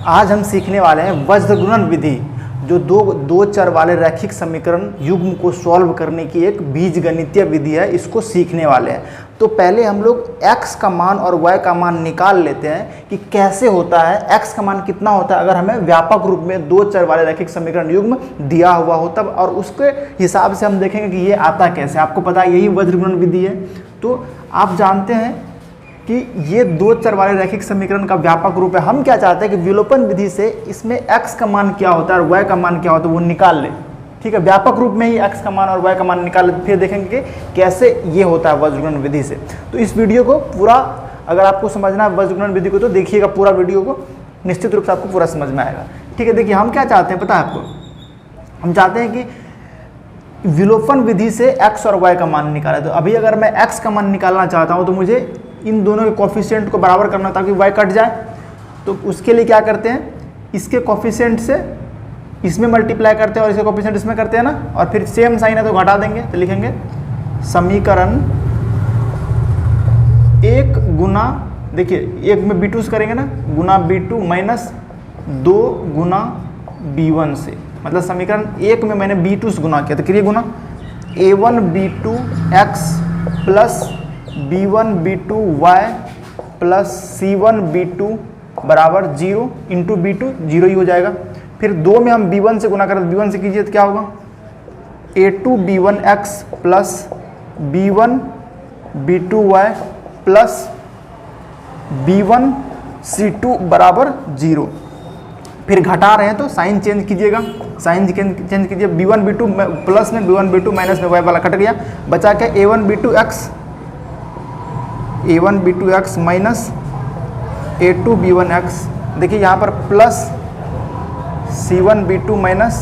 आज हम सीखने वाले हैं वज्र गुणन विधि, जो दो चर वाले रैखिक समीकरण युग्म को सॉल्व करने की एक बीजगणितीय विधि है। इसको सीखने वाले हैं। तो पहले हम लोग x का मान और y का मान निकाल लेते हैं कि कैसे होता है, x का मान कितना होता है अगर हमें व्यापक रूप में दो चर वाले रैखिक समीकरण युग्म दिया हुआ हो तब, और उसके हिसाब से हम देखेंगे कि ये आता कैसे। आपको पता है यही वज्र गुणन विधि है। तो आप जानते हैं कि ये दो चर वाले रैखिक समीकरण का व्यापक रूप है। हम क्या चाहते हैं कि विलोपन विधि से इसमें x का मान क्या होता है और y का मान क्या होता है वो निकाल ले। ठीक है, व्यापक रूप में ही x का मान और y का मान निकाल ले, फिर देखेंगे कि कैसे ये होता है वज्र गुणन विधि से। तो इस वीडियो को पूरा अगर आपको समझना है वज्र गुणन विधि को तो देखिएगा पूरा वीडियो को, निश्चित रूप से आपको पूरा समझ में आएगा। ठीक है, देखिए हम क्या चाहते हैं पता है आपको, हम चाहते हैं कि विलोपन विधि से x और y का मान निकाले। तो अभी अगर मैं x का मान निकालना चाहता हूँ तो मुझे इन दोनों के कोफिशिएंट को बराबर करना ताकि y कट जाए। तो उसके लिए क्या करते हैं, इसके कोफिशिएंट से इसमें मल्टीप्लाई करते हैं और इसके कोफिशिएंट इसमें करते हैं ना, और फिर सेम साइन है तो घटा देंगे। तो लिखेंगे समीकरण एक गुना, देखिए एक में b2 से करेंगे ना, गुना b2 माइनस 2 गुना b1 से, मतलब समीकरण एक में मैंने b2 से गुना किया तो करिए गुना a1 b2 x plus b1 b2 y plus c1 b2 बराबर 0 इंटू b2, 0 ही हो जाएगा। फिर 2 में हम b1 से गुना करें तो b1 से कीजिए तो क्या होगा, a2 b1 x plus b1 b2 y plus b1 c2 बराबर 0। फिर घटा रहे हैं तो साइन चेंज कीजिएगा, साइन चेंज कीजिए, b1 b2 प्लस में b1 b2 माइनस में y वाला कट गया, बचा क्या a1 b2 x minus a2 b1 x। देखिए यहाँ पर plus c1 b2 minus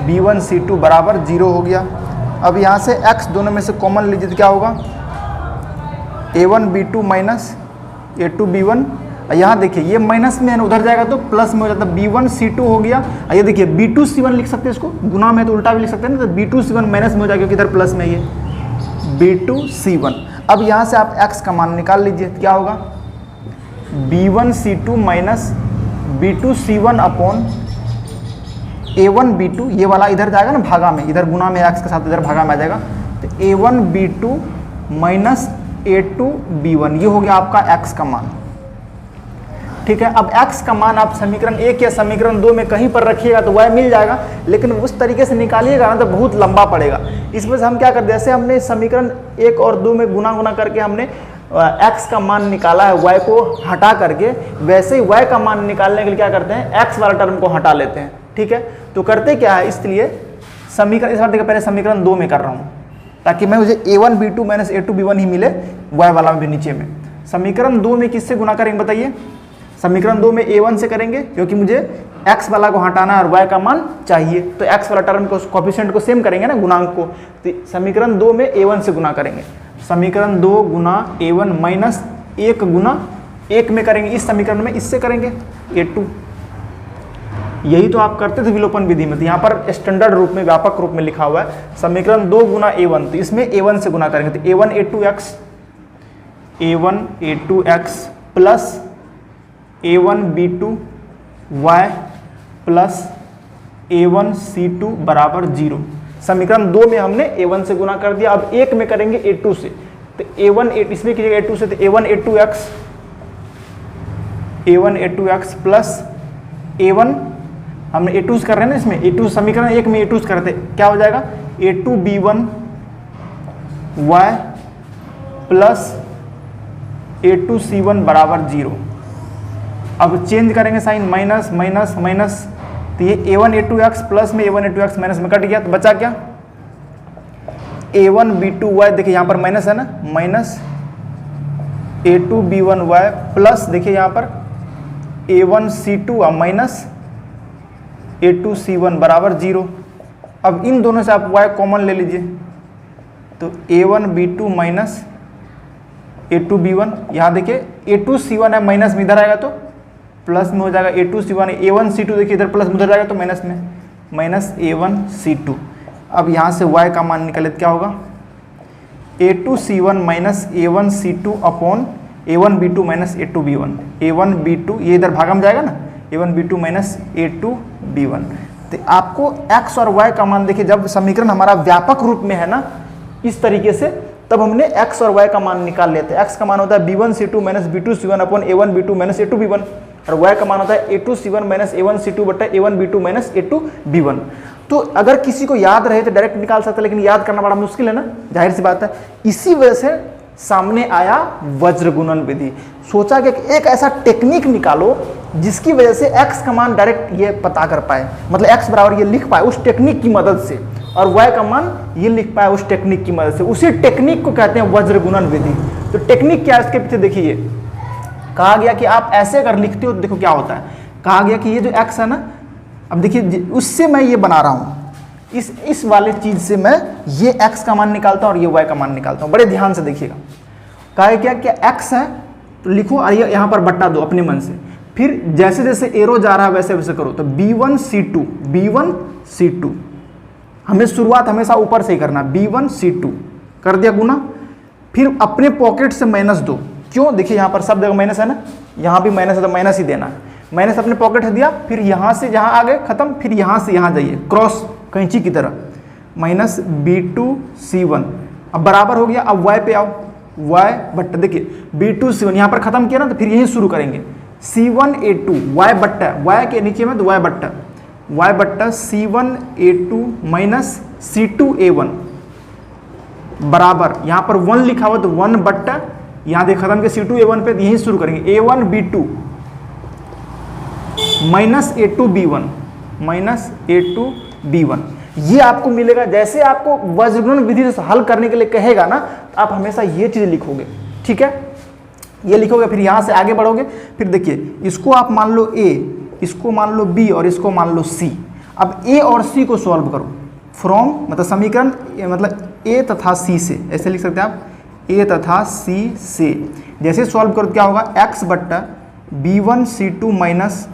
b1 c2 बराबर 0 हो गया। अब यहाँ से x दोनों में से कॉमन लीजिए तो क्या होगा, a1 b2 minus a2 b1। यहाँ देखिए ये माइनस में है ना, उधर जाएगा तो प्लस में हो जाता है, b1 c2 हो गया। ये देखिए b2 c1 लिख सकते हैं, इसको गुना में तो उल्टा भी लिख सकते हैं ना, तो b2 c1 माइनस में हो जाएगा क्योंकि इधर प्लस में ये b2 c1। अब यहाँ से आप x का मान निकाल लीजिए क्या होगा, b1 c2 minus b2 c1 upon a1 b2, ये वाला इधर जाएगा ना भागा में, इधर गुना में x के साथ इधर भागा में आ जाएगा, तो a1 b2 minus a2 b1, ये हो गया आपका x का मान। ठीक है, अब x का मान आप समीकरण 1 या समीकरण 2 में कहीं पर रखिएगा तो y मिल जाएगा, लेकिन उस तरीके से निकालिएगा ना तो बहुत लंबा पड़ेगा। इस वजह से हम क्या करते हैं, जैसे हमने समीकरण 1 और 2 में गुना करके हमने x का मान निकाला है y को हटा करके, वैसे ही y का मान निकालने के लिए क्या करते हैं, x वाला टर्म को हटा लेते हैं। ठीक है, तो करते क्या है, इसलिए समीकरण इस बार देखिए पहले समीकरण 2 में कर रहा हूँ ताकि मैं मुझे a1 b2 minus a2 b1 ही मिले, y वाला भी नीचे में। समीकरण 2 में किससे गुना करेंगे बताइए, समीकरण 2 में a1 से करेंगे क्योंकि मुझे x वाला को हटाना है और y का मान चाहिए, तो x वाला टर्म को कोफिशिएंट को सेम करेंगे ना, गुणांक को। तो समीकरण 2 में a1 से गुना करेंगे, समीकरण 2 गुना a1 माइनस 1 गुना 1 में करेंगे, इस समीकरण में इससे करेंगे a2। यही तो आप करते थे विलोपन विधि में। तो यहाँ पर स्टैंडर्ड रूप में व्यापक रूप में लिखा हुआ है समीकरण 2 गुना a1, तो इसमें a1 से गुना करेंगे तो a1 a2x plus a1 b2 y plus a1 c2 बराबर 0। समीकरण 2 में हमने a1 से गुना कर दिया, अब 1 में करेंगे a2 से, तो a1 इसमें कीजिएगा a2 से, तो a1 a2x प्लस a1 हमने a2 से कर रहे हैं ना, इसमें a2 समीकरण 1 में a2 से करते क्या हो जाएगा, a2 b1 y plus a2 c1 बराबर 0। अब चेंज करेंगे साइन, माइनस माइनस माइनस, तो ये a1 a2x प्लस में a1 a2x माइनस में कट गया, तो बचा क्या a1 b2 y, देखिए यहाँ पर माइनस है ना, minus a2 b1 y plus देखिए यहाँ पर a1 c2 minus a2 c1 बराबर 0। अब इन दोनों से आप y कॉमन ले लीजिए, तो a1 b2 minus a2 b1, यहाँ देखिए a2 c1 है माइनस में, इधर आएगा तो प्लस में हो जाएगा a2 c1, a1 c2 देखिए इधर प्लस में उधर जाएगा तो माइनस में, माइनस a1 c2। अब यहाँ से y का मान निकाले तो क्या होगा, a2 c1 minus a1 c2 upon a1 b2 minus a2 b1, a1 b2 ये इधर भागा में जाएगा ना, A1B2 माइनस A2B1। तो आपको x और y का मान देखिए, जब समीकरण हमारा व्यापक रूप में है ना इस तरीके से, तब हमने x और y का मान निकाल लेते हैं। x का मान होता है B1C2 minus B2C1 upon A1B2 minus A2B1, और y का मान होता है A2C1 माइनस A1C2 बटा A1B2 माइनस A2B1। तो अगर किसी को याद रहे तो डायरेक्ट निकाल सकते हैं, लेकिन याद करना बड़ा मुश्किल है ना, जाहिर सी बात है। इसी वजह से सामने आया वज्र गुणन विधि। सोचा कि एक ऐसा टेक्निक निकालो जिसकी वजह से x का मान डायरेक्ट ये पता कर पाए, मतलब x बराबर ये लिख पाए उस टेक्निक की मदद से, और y का मान ये लिख पाए उस टेक्निक की मदद से। उसी टेक्निक को कहते हैं वज्र गुणन विधि। तो टेक्निक क्या है इसके पीछे देखिए, कहा गया कि आप ऐसे अगर लिखते हो तो देखो क्या होता है। कहा गया कि ये जो x है ना, अब देखिए उससे मैं ये बना रहा हूँ, इस वाले चीज से मैं ये x का मान निकालता हूँ और ये y का मान निकालता हूँ। बड़े ध्यान से देखिएगा। कहा है क्या x है तो लिखो और ये यहाँ पर बट्टा दो अपने मन से, फिर जैसे जैसे एरो जा रहा है वैसे वैसे करो। तो B1C2 हमें शुरुआत हमेशा ऊपर से ही करना, B1C2 कर दिया गुना, फिर अपने पॉकेट से माइनस दो। क्यों? देखिए यहाँ पर सब जगह माइनस है ना, यहाँ भी माइनस है तो माइनस ही देना है। माइनस अपने पॉकेट से दिया, फिर यहाँ से जहाँ आ गए खत्म, फिर यहाँ से यहाँ जाइए क्रॉस कैंची की तरह, माइनस B2C1। अब बराबर हो गया। अब y पे आओ, y बट्टा, देखिए B2C1 यहाँ पर खत्म किया ना, तो फिर यही शुरू करेंगे C1A2 y बट्टा, y के नीचे में तो y बट्टा C1A2 माइनस C2A1 बराबर, यहाँ पर 1 लिखा हुआ तो 1 बट्टा, यहाँ देख खत्म के C2A1 पे यही शुरू करेंगे A1B2 माइनस A2B1 ये आपको मिलेगा। जैसे आपको वज्र गुणन विधि से हल करने के लिए कहेगा ना, तो आप हमेशा ये चीज लिखोगे, ठीक है, ये लिखोगे, फिर यहाँ से आगे बढ़ोगे। फिर देखिए इसको आप मान लो A, इसको मान लो B और इसको मान लो C। अब A और C को सॉल्व करो फ्रॉम, मतलब समीकरण मतलब A तथा C से, ऐसे लिख सकते हैं आप, A तथा C से जैसे सॉल्व करो तो क्या होगा, x बट्टा B1C2 माइनस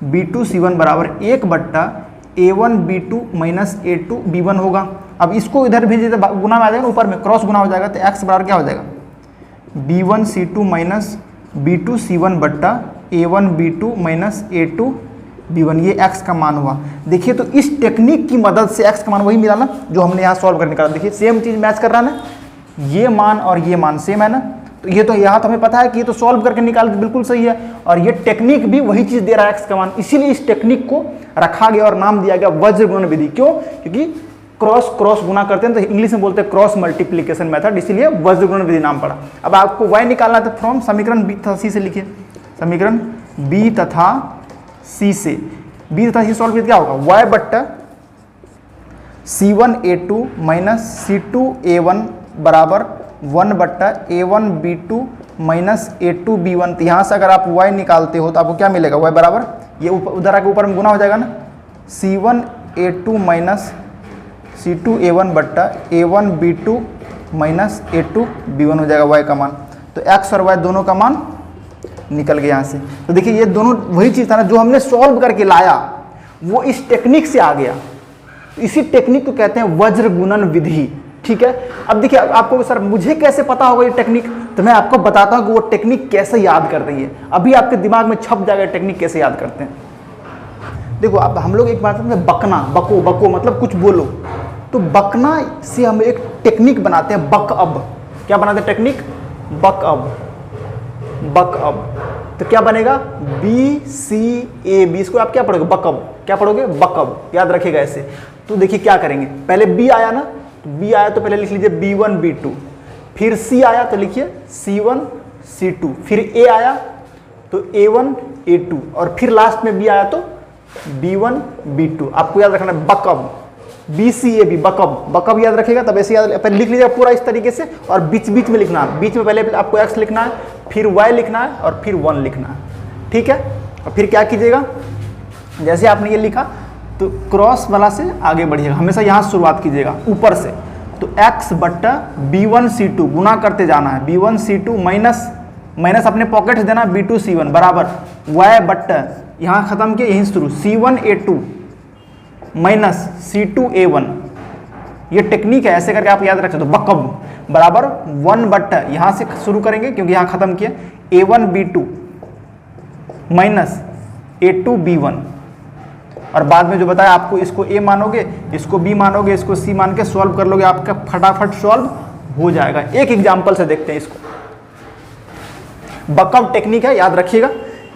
B2C1 बराबर 1 बट्टा A1B2 माइनस A2B1 होगा। अब इसको इधर भेजिए तो गुना में आ जाएगा, ऊपर में क्रॉस गुना हो जाएगा, तो x बराबर क्या हो जाएगा, B1C2 माइनस B2C1 बट्टा A1B2 माइनस A2B1, ये x का मान हुआ। देखिए तो इस टेक्निक की मदद से x का मान वही मिला ना जो हमने यहाँ सॉल्व करके निकाला। देखिए सेम चीज़ मैच कर रहा है ना, ये मान और ये मान सेम है ना, तो ये तो यहाँ तो हमें पता है कि ये तो सॉल्व करके निकाल बिल्कुल सही है, और ये टेक्निक भी वही चीज़ दे रहा है x का मान। इसीलिए इस टेक्निक को रखा गया और नाम दिया गया वज्र गुणन विधि। क्यों? क्योंकि क्रॉस गुना करते हैं तो इंग्लिश में बोलते हैं क्रॉस मल्टीप्लिकेशन मेथड, इसीलिए वज्र गुणन विधि नाम पड़ा। अब आपको y निकालना है तो फ्रॉम समीकरण B तथा C से लिखिए, समीकरण B तथा C से, B तथा C सॉल्व किया क्या होगा, y बट्टा C1A2 माइनस C2A1 बराबर 1 बट्टा A1B2 माइनस A2B1। तो यहाँ से अगर आप y निकालते हो तो आपको क्या मिलेगा, y बराबर ये उधर आके ऊपर में गुना हो जाएगा ना, C1A2 माइनस C2A1 बट्टा A1B2 माइनस A2B1 हो जाएगा y का मान। तो x और y दोनों का मान निकल गया यहाँ से। तो देखिए ये दोनों वही चीज़ था ना जो हमने सॉल्व करके लाया, वो इस टेक्निक से आ गया। इसी टेक्निक को कहते हैं वज्र गुणन विधि, ठीक है। अब देखिए आपको सर मुझे कैसे पता होगा ये टेक्निक, तो मैं आपको बताता हूँ कि वो टेक्निक कैसे याद कर रही है। अभी आपके दिमाग में छप जाएगा टेक्निक कैसे याद करते हैं। देखो अब हम लोग एक बात समझे, बकना, बको मतलब कुछ बोलो, तो बकना से हम एक टेक्निक बनाते हैं बक अब। क्या बनाते हैं टेक्निक, बक अब। तो क्या बनेगा, BCAB, इसको आप क्या पढ़ोगे, बकअब। क्या पढ़ोगे, बकअब, याद रखिएगा ऐसे। तो देखिए क्या करेंगे, पहले B आया ना, तो B आया तो पहले लिख लीजिए B1B2, फिर C आया तो लिखिए C1C2, फिर A आया तो A1A2, और फिर लास्ट में B आया तो B1B2। आपको याद रखना है बकअब, BCAB, बकअब याद रखिएगा। तब ऐसे याद पहले लिख लीजिएगा पूरा इस तरीके से, और बीच में लिखना है। बीच में पहले आपको x लिखना है, फिर y लिखना है, और फिर 1 लिखना है, ठीक है। और फिर क्या कीजिएगा, जैसे आपने ये लिखा तो क्रॉस वाला से आगे बढ़िएगा, हमेशा यहाँ शुरुआत कीजिएगा ऊपर से। तो x बट्टा B1C2 गुना करते जाना है, B1C2 माइनस अपने पॉकेट से देना B2C1 बराबर y बट्टा, यहाँ खत्म किया यहीं शुरू, C1A2 माइनस C2A1। ये टेक्निक है, ऐसे करके आप याद रख सकते हो, बकअब बराबर 1 बट्टा, यहाँ से शुरू करेंगे क्योंकि यहाँ खत्म किया, A1B2 माइनस A2B1, और बाद में जो बताया आपको, इसको A मानोगे, इसको B मानोगे, इसको C मान के सॉल्व कर लोगे, आपका फटाफट सॉल्व हो जाएगा। एक एग्जाम्पल से देखते हैं इसको, बकअप टेक्निक है, याद रखिएगा।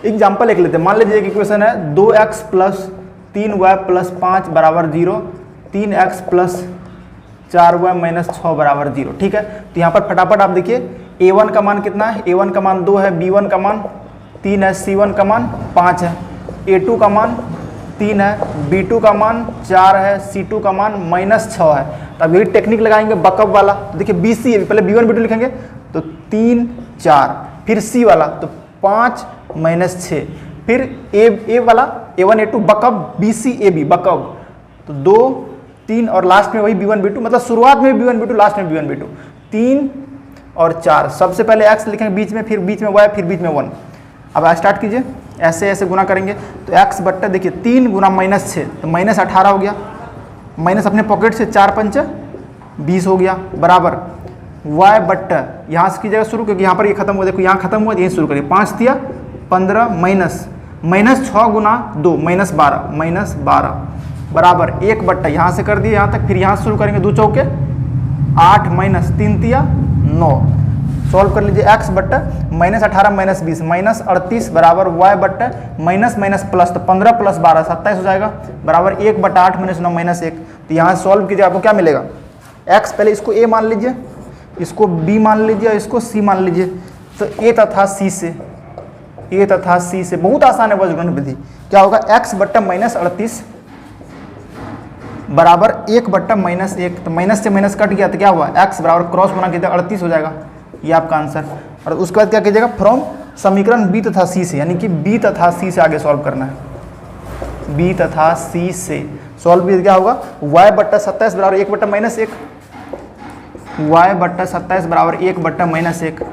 एग्जाम्पल एक लेते हैं, मान लीजिए कि क्वेश्चन है 2x प्लस 3y प्लस 5 बराबर 0, 3x प्लस 4y माइनस 6 बराबर 0। ठीक है, तो यहाँ पर फटाफट आप देखिए A1 का मान कितना है, A1 का मान 2 है, B1 का मान 3 है, C1 का मान 5 है, A2 का मान 3 है, B2 का मान 4 है, C2 का मान माइनस 6 है। तो अब यही टेक्निक लगाएंगे बकअप वाला। देखिए BC, पहले B1 B2 लिखेंगे तो 3 4, फिर C वाला तो 5 माइनस 6, फिर A वाला A1 A2 backup, BC AB backup, तो 2 3 और लास्ट में वही B1 B2, मतलब शुरुआत में B1 B2 लास्ट में B1 B2, 3 और 4। सबसे पहले x लिखेंगे बीच में, फिर बीच में y, फिर बीच में 1। अब स्टार्ट कीजिए, ऐसे ऐसे गुना करेंगे तो x बट्टा देखिए 3 गुना माइनस 6 तो माइनस 18 हो गया, माइनस अपने पॉकेट से 4 पंच 20 हो गया, बराबर y बट्टा यहाँ से कीजिएगा शुरू, क्योंकि यहाँ पर ये खत्म हुआ, देखो यहाँ खत्म हुआ, यहीं शुरू करिए। 5 दिया 15 माइनस 6 गुना 2 माइनस 12 बराबर 1 बट्टा यहाँ से कर दिए यहाँ तक, फिर यहाँ से शुरू करेंगे 2 चौके 8 माइनस 3 तिया 9। सॉल्व कर लीजिए, x बट्टा माइनस 18 माइनस 20 माइनस 38 बराबर y बट्टा माइनस माइनस प्लस, तो 15 प्लस 12 27 हो जाएगा, बराबर 1 बट्टा 8 माइनस 9 माइनस 1। तो यहाँ सॉल्व कीजिए, आपको क्या मिलेगा, x पहले इसको a मान लीजिए, इसको b मान लीजिए, इसको c मान लीजिए। तो a तथा c से बहुत आसान है वज्रगुणन विधि। क्या होगा, x बट्टा माइनस 38 बराबर 1 बट्टा माइनस 1, तो माइनस से माइनस कट गया तो क्या हुआ, x बराबर क्रॉस गुना कीजिए 38 हो जाएगा, ये आपका आंसर। और उसके बाद क्या कीजिएगा, फ्रॉम समीकरण b तथा c से, यानी कि b तथा c से आगे सॉल्व करना है। b तथा c से सॉल्व भी क्या होगा, y बट्टा 27 बराबर 1 बट्टा माइनस 1, y बट्टा 27 बराबर 1 बट्टा माइनस 1,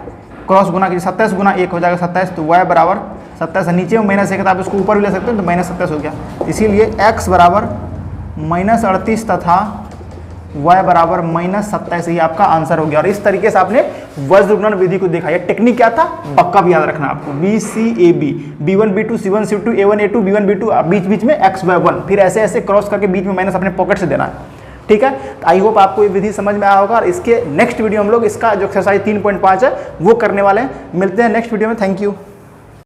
क्रॉस गुना कीजिए 27 गुना 1 हो जाएगा 27, तो y बराबर 27 है, नीचे में माइनस 1 है तो आप इसको ऊपर भी ले सकते हैं, तो माइनस 27 हो गया। इसीलिए x बराबर माइनस 38 तथा y बराबर माइनस 27, ही आपका आंसर हो गया। और इस तरीके से आपने वज्रगुणन विधि को देखा। ये टेक्निक क्या था, बक्का भी याद रखना आपको, BCAB, B1 B2 C1 C2 A1 A2 B1 B2, बीच बीच में x y 1, फिर ऐसे ऐसे क्रॉस करके बीच में माइनस अपने पॉकेट से देना है। ठीक है, आई होप आपको ये विधि समझ में आया होगा। और इसके नेक्स्ट वीडियो हम लोग इसका जो एक्सरसाइज 3.5 है वो करने वाले हैं। मिलते हैं नेक्स्ट वीडियो में, थैंक यू।